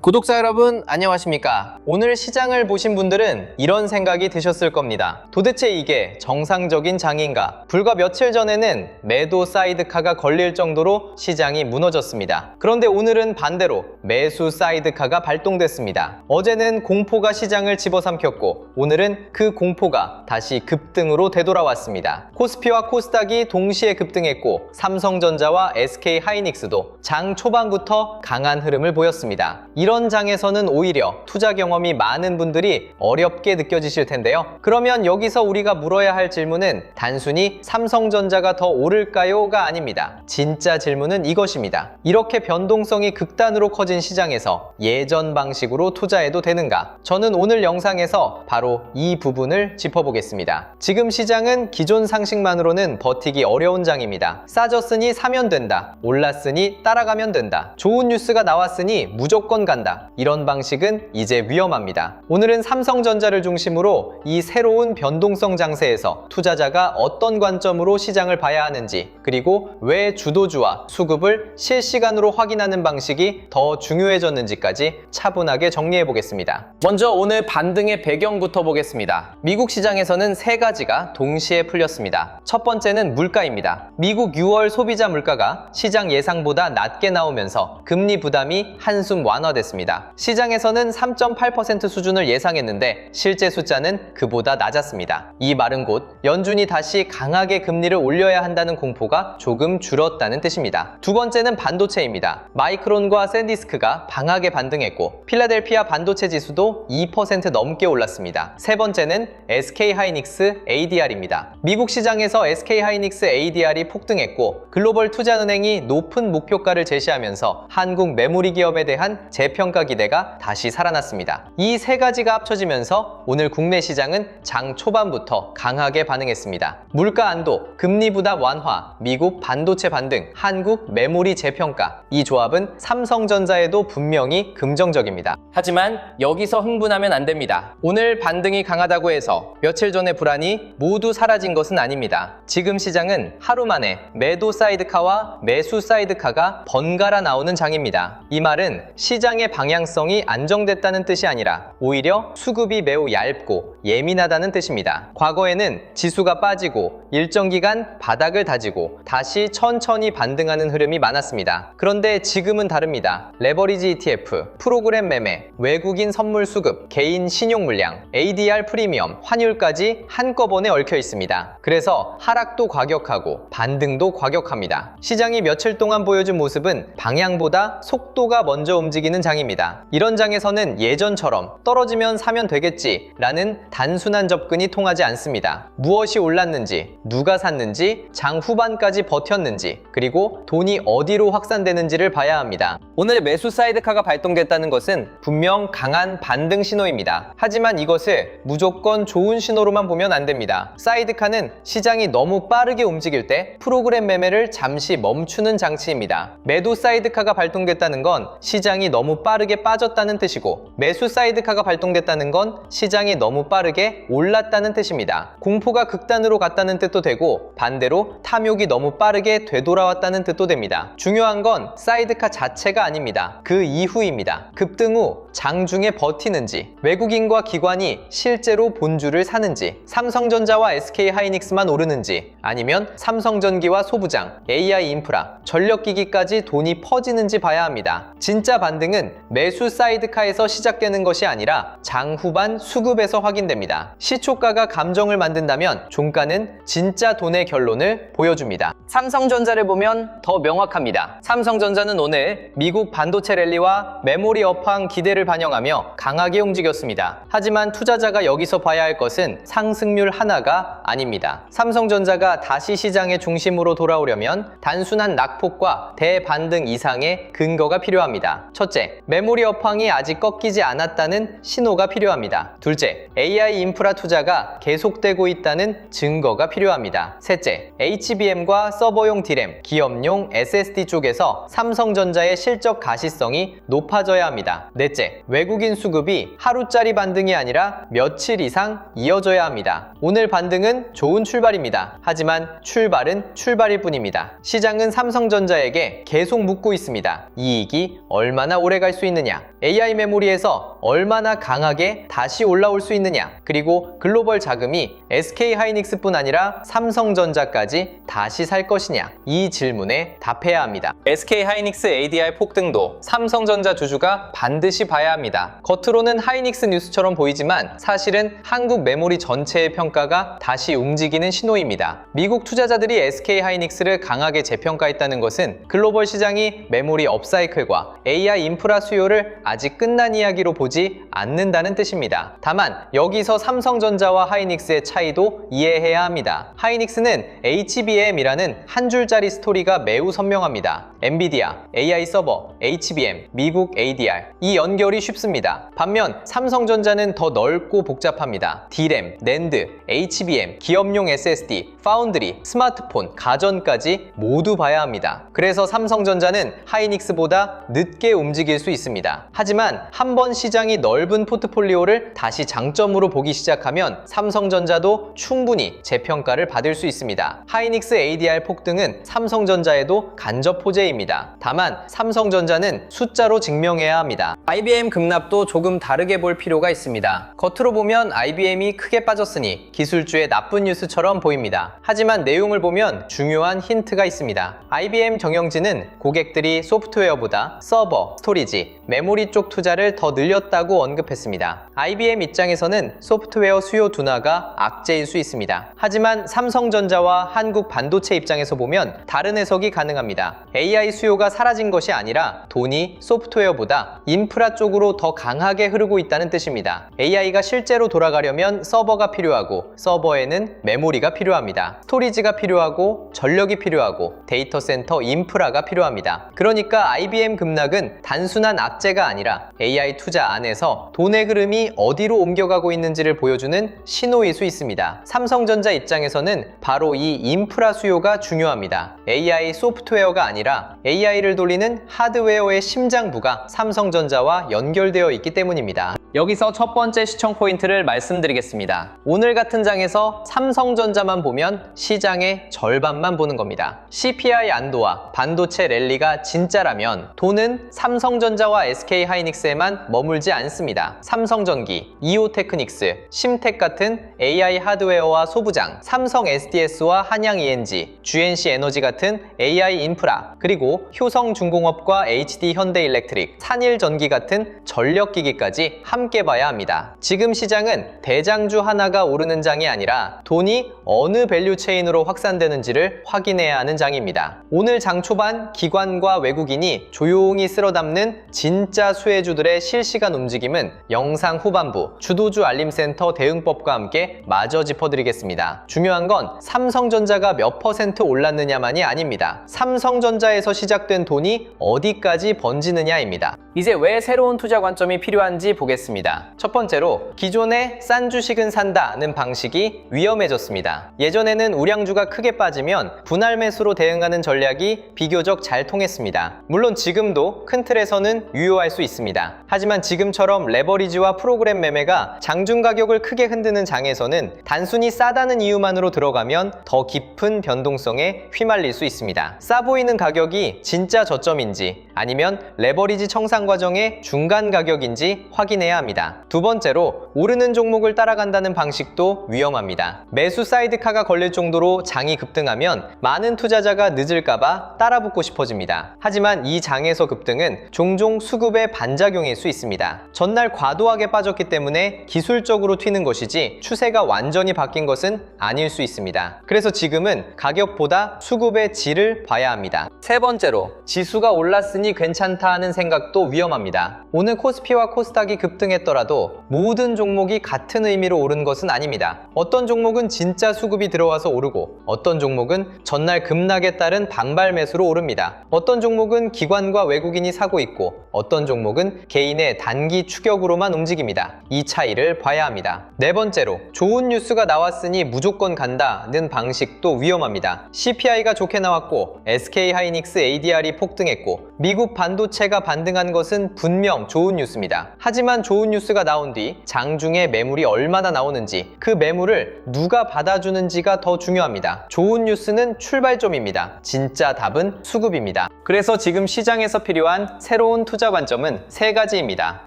구독자 여러분 안녕하십니까? 오늘 시장을 보신 분들은 이런 생각이 드셨을 겁니다. 도대체 이게 정상적인 장인가? 불과 며칠 전에는 매도 사이드카가 걸릴 정도로 시장이 무너졌습니다. 그런데 오늘은 반대로 매수 사이드카가 발동됐습니다. 어제는 공포가 시장을 집어삼켰고 오늘은 그 공포가 다시 급등으로 되돌아왔습니다. 코스피와 코스닥이 동시에 급등했고 삼성전자와 SK하이닉스도 장 초반부터 강한 흐름을 보였습니다. 이런 장에서는 오히려 투자 경험이 많은 분들이 어렵게 느껴지실 텐데요. 그러면 여기서 우리가 물어야 할 질문은 단순히 삼성전자가 더 오를까요?가 아닙니다. 진짜 질문은 이것입니다. 이렇게 변동성이 극단으로 커진 시장에서 예전 방식으로 투자해도 되는가? 저는 오늘 영상에서 바로 이 부분을 짚어보겠습니다. 지금 시장은 기존 상식만으로는 버티기 어려운 장입니다. 싸졌으니 사면 된다. 올랐으니 따라가면 된다. 좋은 뉴스가 나왔으니 무조건 간다. 이런 방식은 이제 위험합니다. 오늘은 삼성전자를 중심으로 이 새로운 변동성 장세에서 투자자가 어떤 관점으로 시장을 봐야 하는지, 그리고 왜 주도주와 수급을 실시간으로 확인하는 방식이 더 중요해졌는지까지 차분하게 정리해 보겠습니다. 먼저 오늘 반등의 배경부터 보겠습니다. 미국 시장에서는 세 가지가 동시에 풀렸습니다. 첫 번째는 물가입니다. 미국 6월 소비자 물가가 시장 예상보다 낮게 나오면서 금리 부담이 한숨 완화됐습니다. 시장에서는 3.8% 수준을 예상했는데 실제 숫자는 그보다 낮았습니다. 이 말은 곧 연준이 다시 강하게 금리를 올려야 한다는 공포가 조금 줄었다는 뜻입니다. 두 번째는 반도체입니다. 마이크론과 샌디스크가 방하게 반등했고 필라델피아 반도체 지수도 2% 넘게 올랐습니다. 세 번째는 SK하이닉스 ADR입니다. 미국 시장에서 SK하이닉스 ADR이 폭등했고 글로벌 투자은행이 높은 목표가를 제시하면서 한국 메모리 기업에 대한 재평가 기대가 다시 살아났습니다. 이 세 가지가 합쳐지면서 오늘 국내 시장은 장 초반부터 강하게 반응했습니다. 물가 안도, 금리 부담 완화, 미국 반도체 반등, 한국 메모리 재평가, 이 조합은 삼성전자에도 분명히 긍정적입니다. 하지만 여기서 흥분하면 안 됩니다. 오늘 반등이 강하다고 해서 며칠 전의 불안이 모두 사라진 것은 아닙니다. 지금 시장은 하루 만에 매도 사이드카와 매수 사이드카가 번갈아 나오는 장입니다. 이 말은 시장의 방향성이 안정됐다는 뜻이 아니라 오히려 수급이 매우 얇고 예민하다는 뜻입니다. 과거에는 지수가 빠지고 일정 기간 바닥을 다지고 다시 천천히 반등하는 흐름이 많았습니다. 그런데 지금은 다릅니다. 레버리지 ETF, 프로그램 매매, 외국인 선물 수급, 개인 신용 물량, ADR 프리미엄, 환율까지 한꺼번에 얽혀 있습니다. 그래서 하락도 과격하고 반등도 과격합니다. 시장이 며칠 동안 보여준 모습은 방향보다 속도가 먼저 움직이는 장입니다. 이런 장에서는 예전처럼 떨어지면 사면 되겠지 라는 단순한 접근이 통하지 않습니다. 무엇이 올랐는지, 누가 샀는지, 장 후반까지 버텼는지, 그리고 돈이 어디로 확산되는지를 봐야 합니다. 오늘 매수 사이드카가 발동됐다는 것은 분명 강한 반등 신호입니다. 하지만 이것을 무조건 좋은 신호로만 보면 안 됩니다. 사이드카는 시장이 너무 빠르게 움직일 때 프로그램 매매를 잠시 멈추는 장치입니다. 매도 사이드카가 발동됐다는 건 시장이 너무 빠르게 빠졌다는 뜻이고, 매수 사이드카가 발동됐다는 건 시장이 너무 빠르게 올랐다는 뜻입니다. 공포가 극단으로 갔다는 뜻도 되고 반대로 탐욕이 너무 빠르게 되돌아왔다는 뜻도 됩니다. 중요한 건 사이드카 자체가 아닙니다. 그 이후입니다. 급등 후 장중에 버티는지, 외국인과 기관이 실제로 본주를 사는지, 삼성전자와 SK하이닉스만 오르는지, 아니면 삼성전기와 소부장, AI 인프라, 전력기기까지 돈이 퍼지는지 봐야 합니다. 진짜 반등은 매수 사이드카에서 시작되는 것이 아니라 장 후반 수급에서 확인됩니다. 시초가가 감정을 만든다면 종가는 진짜 돈의 결론을 보여줍니다. 삼성전자를 보면 더 명확합니다. 삼성전자는 오늘 미국 반도체 랠리와 메모리 업황 기대를 반영하며 강하게 움직였습니다. 하지만 투자자가 여기서 봐야 할 것은 상승률 하나가 아닙니다. 삼성전자가 다시 시장의 중심으로 돌아오려면 단순한 낙폭과 대반등 이상의 근거가 필요합니다. 첫째, 메모리 업황이 아직 꺾이지 않았다는 신호가 필요합니다. 둘째, AI 인프라 투자가 계속되고 있다는 증거가 필요합니다. 셋째, HBM과 서버용 D램, 기업용 SSD 쪽에서 삼성전자의 실적 가시성이 높아져야 합니다. 넷째, 외국인 수급이 하루짜리 반등이 아니라 며칠 이상 이어져야 합니다. 오늘 반등은 좋은 출발입니다. 하지만 출발은 출발일 뿐입니다. 시장은 삼성전자에게 계속 묻고 있습니다. 이익이 얼마나 오래 갈 수 수 있느냐, AI 메모리에서 얼마나 강하게 다시 올라올 수 있느냐, 그리고 글로벌 자금이 SK 하이닉스뿐 아니라 삼성전자까지 다시 살 것이냐, 이 질문에 답해야 합니다. SK 하이닉스 ADR 폭등도 삼성전자 주주가 반드시 봐야 합니다. 겉으로는 하이닉스 뉴스처럼 보이지만 사실은 한국 메모리 전체의 평가가 다시 움직이는 신호입니다. 미국 투자자들이 SK 하이닉스를 강하게 재평가했다는 것은 글로벌 시장이 메모리 업사이클과 AI 인프라 수요를 아직 끝난 이야기로 보지 않는다는 뜻입니다. 다만 여기서 삼성전자와 하이닉스의 차이도 이해해야 합니다. 하이닉스는 HBM이라는 한 줄짜리 스토리가 매우 선명합니다. 엔비디아, AI 서버, HBM, 미국 ADR, 이 연결이 쉽습니다. 반면 삼성전자는 더 넓고 복잡합니다. D램, 낸드, HBM, 기업용 SSD, 파운드리, 스마트폰, 가전까지 모두 봐야 합니다. 그래서 삼성전자는 하이닉스보다 늦게 움직일 수 있습니다. 하지만 한번 시장이 넓은 포트폴리오를 다시 장점으로 보기 시작하면 삼성전자도 충분히 재평가를 받을 수 있습니다. 하이닉스 ADR 폭등은 삼성전자에도 간접 호재입니다. 다만 삼성전자는 숫자로 증명해야 합니다. IBM 급락도 조금 다르게 볼 필요가 있습니다. 겉으로 보면 IBM이 크게 빠졌으니 기술주의 나쁜 뉴스처럼 보입니다. 하지만 내용을 보면 중요한 힌트가 있습니다. IBM 경영진은 고객들이 소프트웨어보다 서버, 스토리지, 메모리 쪽 투자를 더 늘렸다고 언급했습니다. IBM 입장에서는 소프트웨어 수요 둔화가 악재일 수 있습니다. 하지만 삼성전자와 한국 반도체 입장에서 보면 다른 해석이 가능합니다. AI 수요가 사라진 것이 아니라 돈이 소프트웨어보다 인프라 쪽으로 더 강하게 흐르고 있다는 뜻입니다. AI가 실제로 돌아가려면 서버가 필요하고 서버에는 메모리가 필요합니다. 스토리지가 필요하고 전력이 필요하고 데이터 센터 인프라가 필요합니다. 그러니까 IBM 급락은 단순한 악재가 아니라 AI 투자 안에서 돈의 흐름이 어디로 옮겨가고 있는지를 보여주는 신호일 수 있습니다. 삼성전자 입장에서는 바로 이 인프라 수요가 중요합니다. AI 소프트웨어가 아니라 AI를 돌리는 하드웨어의 심장부가 삼성전자와 연결되어 있기 때문입니다. 여기서 첫 번째 시청 포인트를 말씀드리겠습니다. 오늘 같은 장에서 삼성전자만 보면 시장의 절반만 보는 겁니다. CPI 안도와 반도체 랠리가 진짜라면 돈은 삼성전자와 SK 하이닉스에만 머물지 않습니다. 삼성전기, 이오테크닉스, 심텍 같은 AI 하드웨어와 소부장, 삼성 SDS와 한양 ENG, GNC 에너지 같은 AI 인프라, 그리고 효성중공업과 HD 현대일렉트릭, 산일전기 같은 전력기기까지 함께 봐야 합니다. 지금 시장은 대장주 하나가 오르는 장이 아니라 돈이 어느 밸류체인으로 확산되는지를 확인해야 하는 장입니다. 오늘 장 초반 기관과 외국인이 조용히 쓸어담는 진짜 수혜주들의 실시간 움직임은 영상 후반부 주도주 알림센터 대응법과 함께 마저 짚어드리겠습니다. 중요한 건 삼성전자가 몇 퍼센트 올랐느냐만이 아닙니다. 삼성전자에서 시작된 돈이 어디까지 번지느냐입니다. 이제 왜 새로운 투자 관점이 필요한지 보겠습니다. 첫 번째로 기존의 싼 주식은 산다는 방식이 위험해졌습니다. 예전에는 우량주가 크게 빠지면 분할 매수로 대응하는 전략이 비교적 잘 통했습니다. 물론 지금도 큰 틀에서는 유효할 수 있습니다. 하지만 지금처럼 레버리지와 프로그램 매매가 장중 가격을 크게 흔드는 장에서는 단순히 싸다는 이유만으로 들어가면 더 깊은 변동성에 휘말릴 수 있습니다. 싸 보이는 가격이 진짜 저점인지 아니면 레버리지 청산 과정의 중간 가격인지 확인해야 합니다. 두 번째로 오르는 종목을 따라간다는 방식도 위험합니다. 매수 사이드카가 걸릴 정도로 장이 급등하면 많은 투자자가 늦을까봐 따라붙고 싶어집니다. 하지만 이 장에서 급등은 종종 수급의 반작용일 수 있습니다. 전날 과도하게 빠졌기 때문에 기술적으로 튀는 것이지 추세가 완전히 바뀐 것은 아닐 수 있습니다. 그래서 지금은 가격보다 수급의 질을 봐야 합니다. 세 번째로 지수가 올랐으니 괜찮다 하는 생각도 위험합니다. 오늘 코스피와 코스닥이 급등했더라도 모든 종목이 같은 의미로 오른 것은 아닙니다. 어떤 종목은 진짜 수급이 들어와서 오르고 어떤 종목은 전날 급락에 따른 반발 매수로 오릅니다. 어떤 종목은 기관과 외국인이 사고 있고 어떤 종목은 개인의 단기 추격으로만 움직입니다. 이 차이를 봐야 합니다. 네 번째로 좋은 뉴스가 나왔으니 무조건 간다는 방식도 위험합니다. CPI가 좋게 나왔고 SK 하이닉스 ADR이 폭등했고 미국 반도체가 반등한 것은 분명 좋은 뉴스입니다. 하지만 좋은 뉴스가 나온 뒤 장중에 매물이 얼마나 나오는지, 그 매물을 누가 받아주는지가 더 중요합니다. 좋은 뉴스는 출발점입니다. 진짜 답은 수급입니다. 그래서 지금 시장에서 필요한 새로운 투자 관점은 세 가지입니다.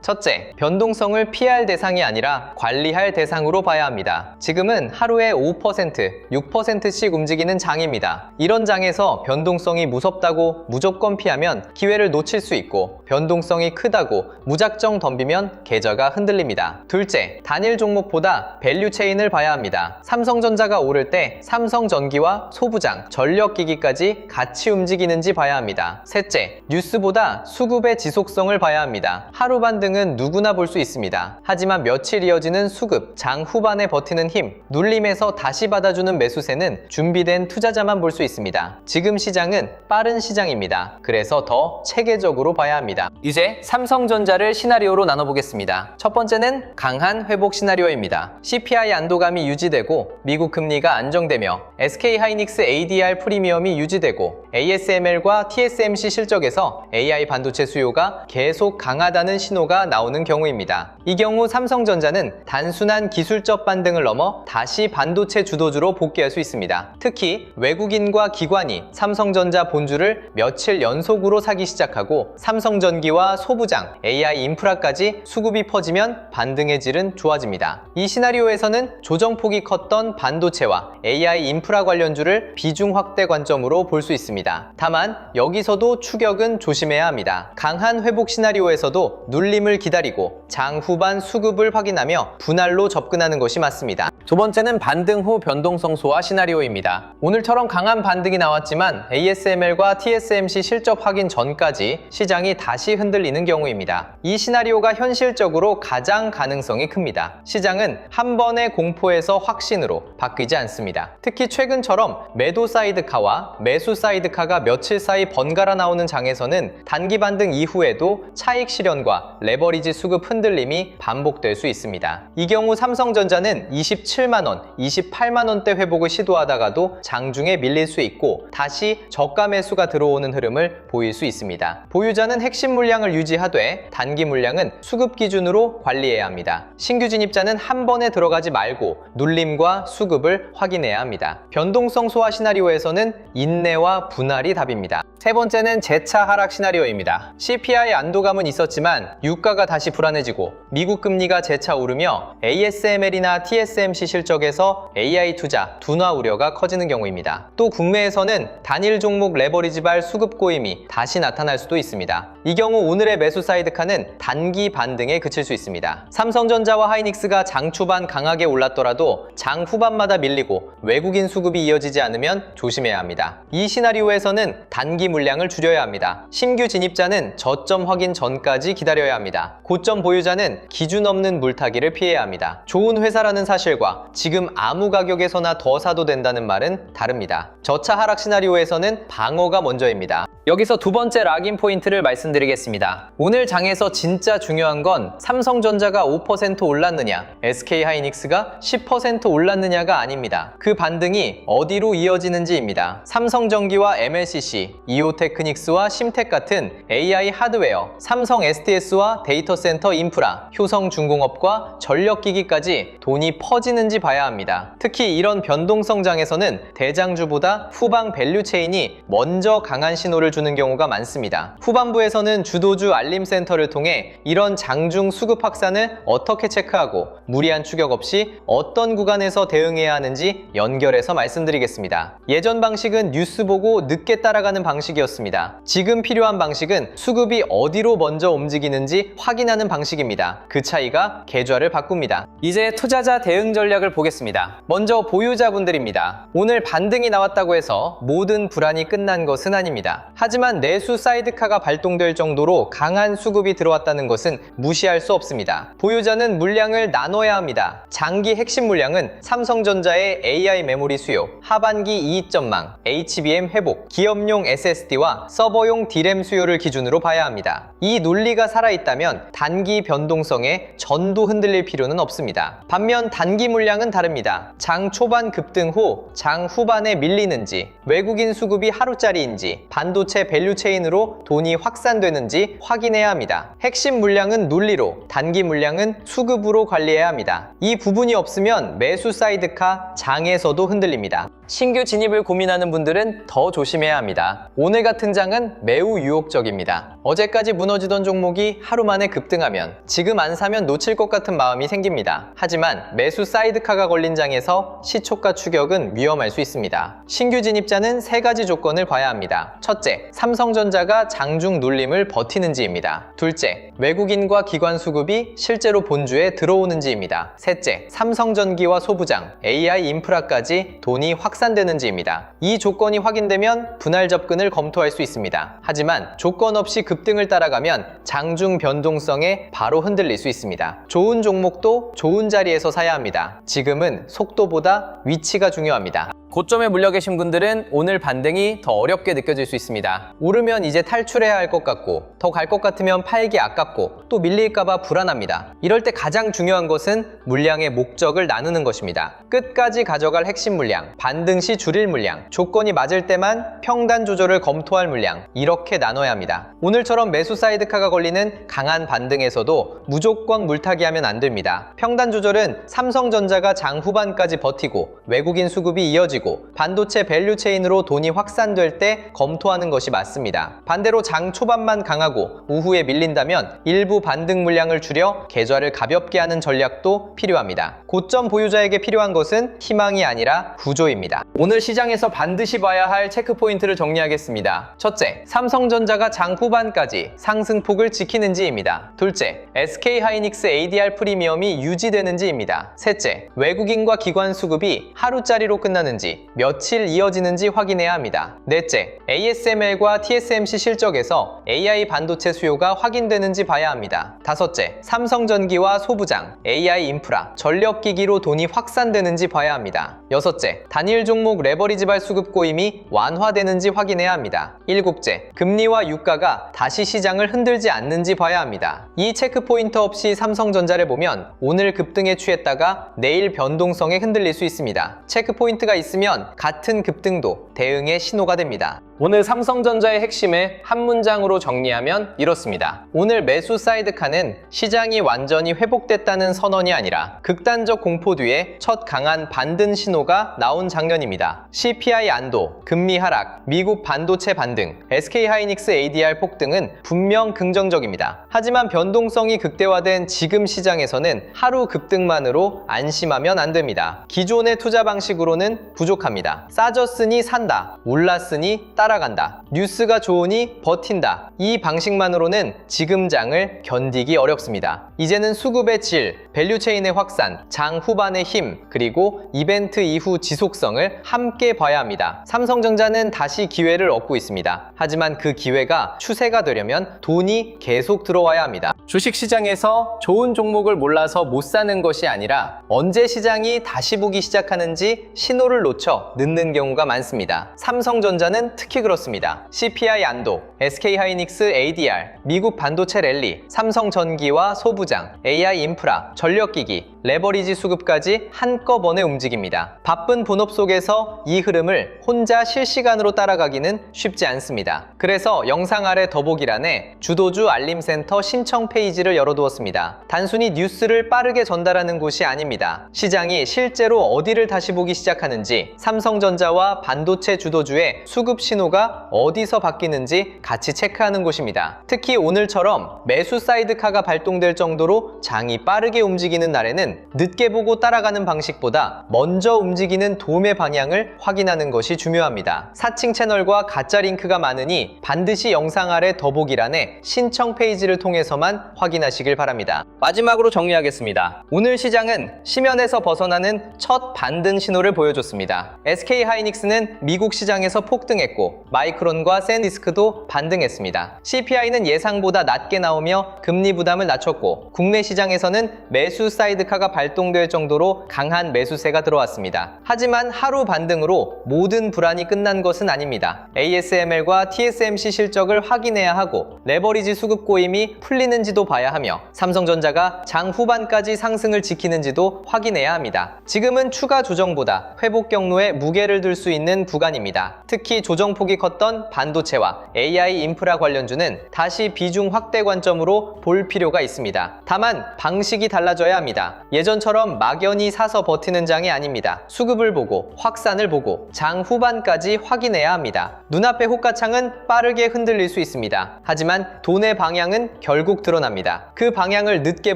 첫째, 변동성을 피할 대상이 아니라 관리할 대상으로 봐야 합니다. 지금은 하루에 5%, 6%씩 움직이는 장입니다. 이런 장에서 변동성이 무섭다고 무조건 피하면 기회를 놓칠 수 있고, 변동성이 크다고 무작정 덤비면 계좌가 흔들립니다. 둘째, 단일 종목보다 밸류체인을 봐야 합니다. 삼성전자가 오를 때 삼성전기와 소부장, 전력기기까지 같이 움직이는지 봐야 합니다. 셋째, 뉴스보다 수급의 지속성을 봐야 합니다. 하루 반등은 누구나 볼 수 있습니다. 하지만 며칠 이어지는 수급, 장 후반에 버티는 힘, 눌림에서 다시 받아주는 매수세는 준비된 투자자만 볼 수 있습니다. 지금 시장은 빠른 시장입니다. 그래서 더 체계적으로 봐야 합니다. 이제 삼성전자를 시나리오로 나눠보겠습니다. 첫 번째는 강한 회복 시나리오입니다. CPI 안도감이 유지되고 미국 금리가 안정되며 SK하이닉스 ADR 프리미엄이 유지되고 ASML과 TSMC 실적에서 AI 반도체 수요가 계속 강하다는 신호가 나오는 경우입니다. 이 경우 삼성전자는 단순한 기술적 반등을 넘어 다시 반도체 주도주로 복귀할 수 있습니다. 특히 외국인과 기관이 삼성전자 본주를 며칠 연속으로 사기 시작하고 삼성전기와 소부장, AI 인프라까지 수급이 퍼지면 반등의 질은 좋아집니다. 이 시나리오에서는 조정폭이 컸던 반도체와 AI 인프라 관련주를 비중 확대 관점으로 볼 수 있습니다. 다만 여기서도 추격은 조심해야 합니다. 강한 회복 시나리오에서도 눌림을 기다리고 장 후반 수급을 확인하며 분할로 접근하는 것이 맞습니다. 두 번째는 반등 후 변동성 소화 시나리오입니다. 오늘처럼 강한 반등이 나왔지만 ASML과 TSMC 실적 확인 전까지 시장이 다시 흔들리는 경우입니다. 이 시나리오가 현실적으로 가장 가능성이 큽니다. 시장은 한 번의 공포에서 확신으로 바뀌지 않습니다. 특히 최근처럼 매도 사이드카와 매수 사이드카가 며칠 사이 번갈아 나오는 장에서는 단기 반등 이후에도 차익 실현과 레버리지 수급 흔들림이 반복될 수 있습니다. 이 경우 삼성전자는 27만원, 28만원대 회복을 시도하다가도 장중에 밀릴 수 있고 다시 저가 매수가 들어오는 흐름을 보일 수 있습니다. 보유자는 핵심 물량을 유지하되 단기 물량은 수급 기준으로 관리해야 합니다. 신규 진입자는 한 번에 들어가지 말고 눌림과 수급을 확인해야 합니다. 변동성 소화 시나리오에서는 인내와 분할이 답입니다. 세 번째는 재차 하락 시나리오입니다. CPI 안도감은 있었지만 유가가 다시 불안해지고 미국 금리가 재차 오르며 ASML이나 TSMC 실적에서 AI 투자 둔화 우려가 커지는 경우입니다. 또 국내에서는 단일 종목 레버리지발 수급 고임이 다시 나타날 수도 있습니다. 이 경우 오늘의 매수 사이드카는 단기 반등에 그칠 수 있습니다. 삼성전자와 하이닉스가 장 초반 강하게 올랐더라도 장 후반마다 밀리고 외국인 수급이 이어지지 않으면 조심해야 합니다. 이 시나리오에서는 단기 물량을 줄여야 합니다. 신규 진입자는 저점 확인 전까지 기다려야 합니다. 고점 보유자는 기준 없는 물타기를 피해야 합니다. 좋은 회사라는 사실과 지금 아무 가격에서나 더 사도 된다는 말은 다릅니다. 저차 하락 시나리오에서는 방어가 먼저입니다. 여기서 두 번째 락인 포인트를 말씀드리겠습니다. 오늘 장에서 진짜 중요한 건 삼성전자가 5% 올랐느냐, SK하이닉스가 10% 올랐느냐가 아닙니다. 그 반등이 어디로 이어지는지입니다. 삼성전기와 MLCC, 이오테크닉스와 심텍 같은 AI 하드웨어, 삼성 STS와 데이터 센터 인프라, 효성중공업과 전력기기까지 돈이 퍼지는지 봐야 합니다. 특히 이런 변동성 장에서는 대장주보다 후방 밸류체인이 먼저 강한 신호를 주는 경우가 많습니다. 후반부에서는 주도주 알림센터를 통해 이런 장중 수급 확산을 어떻게 체크하고 무리한 추격 없이 어떤 구간에서 대응해야 하는지 연결해서 말씀드리겠습니다. 예전 방식은 뉴스 보고 늦게 따라가는 방식이었습니다. 지금 필요한 방식은 수급이 어디로 먼저 움직이는지 확인하는 방식입니다. 그 차이가 계좌를 바꿉니다. 이제 투자자 대응 전략을 보겠습니다. 먼저 보유자분들입니다. 오늘 반등이 나왔다고 해서 모든 불안이 끝난 것은 아닙니다. 하지만 내수 사이드카가 발동될 정도로 강한 수급이 들어왔다는 것은 무시할 수 없습니다. 보유자는 물량을 나눠야 합니다. 장기 핵심 물량은 삼성전자의 AI 메모리 수요, 하반기 이익 전망, HBM 회복, 기업용 SSD와 서버용 D램 수요를 기준으로 봐야 합니다. 이 논리가 살아있다면 단기 변동성에 전도 흔들릴 필요는 없습니다. 반면 단기 물량은 다릅니다. 장 초반 급등 후 장 후반에 밀리는지, 외국인 수급이 하루짜리인지, 반도체 반도체 밸류 체인으로 돈이 확산되는지 확인해야 합니다. 핵심 물량은 논리로, 단기 물량은 수급으로 관리해야 합니다. 이 부분이 없으면 매수 사이드카 장에서도 흔들립니다. 신규 진입을 고민하는 분들은 더 조심해야 합니다. 오늘 같은 장은 매우 유혹적입니다. 어제까지 무너지던 종목이 하루 만에 급등하면 지금 안 사면 놓칠 것 같은 마음이 생깁니다. 하지만 매수 사이드카가 걸린 장에서 시초가 추격은 위험할 수 있습니다. 신규 진입자는 세 가지 조건을 봐야 합니다. 첫째, 삼성전자가 장중 눌림을 버티는지입니다. 둘째, 외국인과 기관 수급이 실제로 본주에 들어오는지입니다. 셋째, 삼성전기와 소부장, AI 인프라까지 돈이 확산되는지입니다. 이 조건이 확인되면 분할 접근을 검토할 수 있습니다. 하지만 조건 없이 급등을 따라가면 장중 변동성에 바로 흔들릴 수 있습니다. 좋은 종목도 좋은 자리에서 사야 합니다. 지금은 속도보다 위치가 중요합니다. 고점에 물려 계신 분들은 오늘 반등이 더 어렵게 느껴질 수 있습니다. 오르면 이제 탈출해야 할 것 같고 더 갈 것 같으면 팔기 아깝고 또 밀릴까봐 불안합니다. 이럴 때 가장 중요한 것은 물량의 목적을 나누는 것입니다. 끝까지 가져갈 핵심 물량, 반등 시 줄일 물량, 조건이 맞을 때만 평단 조절을 검토할 물량, 이렇게 나눠야 합니다. 오늘처럼 매수 사이드카가 걸리는 강한 반등에서도 무조건 물타기 하면 안 됩니다. 평단 조절은 삼성전자가 장 후반까지 버티고 외국인 수급이 이어지고 반도체 밸류 체인으로 돈이 확산될 때 검토하는 것이 맞습니다. 반대로 장 초반만 강하고 오후에 밀린다면 일부 반등 물량을 줄여 계좌를 가볍게 하는 전략도 필요합니다. 고점 보유자에게 필요한 것은 희망이 아니라 구조입니다. 오늘 시장에서 반드시 봐야 할 체크포인트를 정리하겠습니다. 첫째, 삼성전자가 장 후반까지 상승폭을 지키는지입니다. 둘째, SK하이닉스 ADR 프리미엄이 유지되는지입니다. 셋째, 외국인과 기관 수급이 하루짜리로 끝나는지 며칠 이어지는지 확인해야 합니다. 넷째, ASML과 TSMC 실적에서 AI 반도체 수요가 확인되는지 봐야 합니다. 다섯째, 삼성전기와 소부장, AI 인프라, 전력기기로 돈이 확산되는지 봐야 합니다. 여섯째, 단일 종목 레버리지발 수급 고임이 완화되는지 확인해야 합니다. 일곱째, 금리와 유가가 다시 시장을 흔들지 않는지 봐야 합니다. 이 체크포인트 없이 삼성전자를 보면 오늘 급등에 취했다가 내일 변동성에 흔들릴 수 있습니다. 체크포인트가 있으면 같은 급등도 대응의 신호가 됩니다. 오늘 삼성전자의 핵심을 한 문장으로 정리하면 이렇습니다. 오늘 매수 사이드카는 시장이 완전히 회복됐다는 선언이 아니라 극단적 공포 뒤에 첫 강한 반등 신호가 나온 장면입니다. CPI 안도, 금리 하락, 미국 반도체 반등, SK하이닉스 ADR 폭등은 분명 긍정적입니다. 하지만 변동성이 극대화된 지금 시장에서는 하루 급등만으로 안심하면 안 됩니다. 기존의 투자 방식으로는 부족합니다. 싸졌으니 산다, 올랐으니 따라간다, 뉴스가 좋으니 버틴다. 이 방식만으로는 지금 장을 견디기 어렵습니다. 이제는 수급의 질, 밸류체인의 확산, 장 후반의 힘, 그리고 이벤트 이후 지속성을 함께 봐야 합니다. 삼성전자는 다시 기회를 얻고 있습니다. 하지만 그 기회가 추세가 되려면 돈이 계속 들어와야 합니다. 주식시장에서 좋은 종목을 몰라서 못 사는 것이 아니라 언제 시장이 다시 보기 시작하는지 신호를 놓쳐 늦는 경우가 많습니다. 삼성전자는 특히 그렇습니다. CPI 안도, SK하이닉스 ADR, 미국 반도체 랠리, 삼성전기와 소부장, AI 인프라, 전력기기, 레버리지 수급까지 한꺼번에 움직입니다. 바쁜 본업 속에서 이 흐름을 혼자 실시간으로 따라가기는 쉽지 않습니다. 그래서 영상 아래 더보기란에 주도주 알림센터 신청 페이지를 열어두었습니다. 단순히 뉴스를 빠르게 전달하는 곳이 아닙니다. 시장이 실제로 어디를 다시 보기 시작하는지, 삼성전자와 반도체 주도주의 수급 신호가 어디서 바뀌는지 같이 체크하는 곳입니다. 특히 오늘처럼 매수 사이드카가 발동될 정도로 장이 빠르게 움직이는 날에는 늦게 보고 따라가는 방식보다 먼저 움직이는 도움의 방향을 확인하는 것이 중요합니다. 사칭 채널과 가짜 링크가 많으니 반드시 영상 아래 더보기란에 신청 페이지를 통해서만 확인하시길 바랍니다. 마지막으로 정리하겠습니다. 오늘 시장은 심연에서 벗어나는 첫 반등 신호를 보여줬습니다. SK하이닉스는 미국 시장에서 폭등했고 마이크론과 샌디스크도 반등했습니다. CPI는 예상보다 낮게 나오며 금리 부담을 낮췄고 국내 시장에서는 매수 사이드카가 효과가 발동될 정도로 강한 매수세가 들어왔습니다. 하지만 하루 반등으로 모든 불안이 끝난 것은 아닙니다. ASML과 TSMC 실적을 확인해야 하고 레버리지 수급 고임이 풀리는지도 봐야 하며 삼성전자가 장 후반까지 상승을 지키는지도 확인해야 합니다. 지금은 추가 조정보다 회복 경로에 무게를 둘 수 있는 구간입니다. 특히 조정폭이 컸던 반도체와 AI 인프라 관련주는 다시 비중 확대 관점으로 볼 필요가 있습니다. 다만 방식이 달라져야 합니다. 예전처럼 막연히 사서 버티는 장이 아닙니다. 수급을 보고 확산을 보고 장 후반까지 확인해야 합니다. 눈앞의 호가창은 빠르게 흔들릴 수 있습니다. 하지만 돈의 방향은 결국 드러납니다. 그 방향을 늦게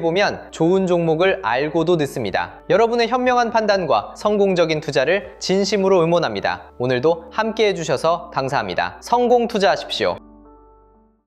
보면 좋은 종목을 알고도 늦습니다. 여러분의 현명한 판단과 성공적인 투자를 진심으로 응원합니다. 오늘도 함께 해주셔서 감사합니다. 성공 투자하십시오.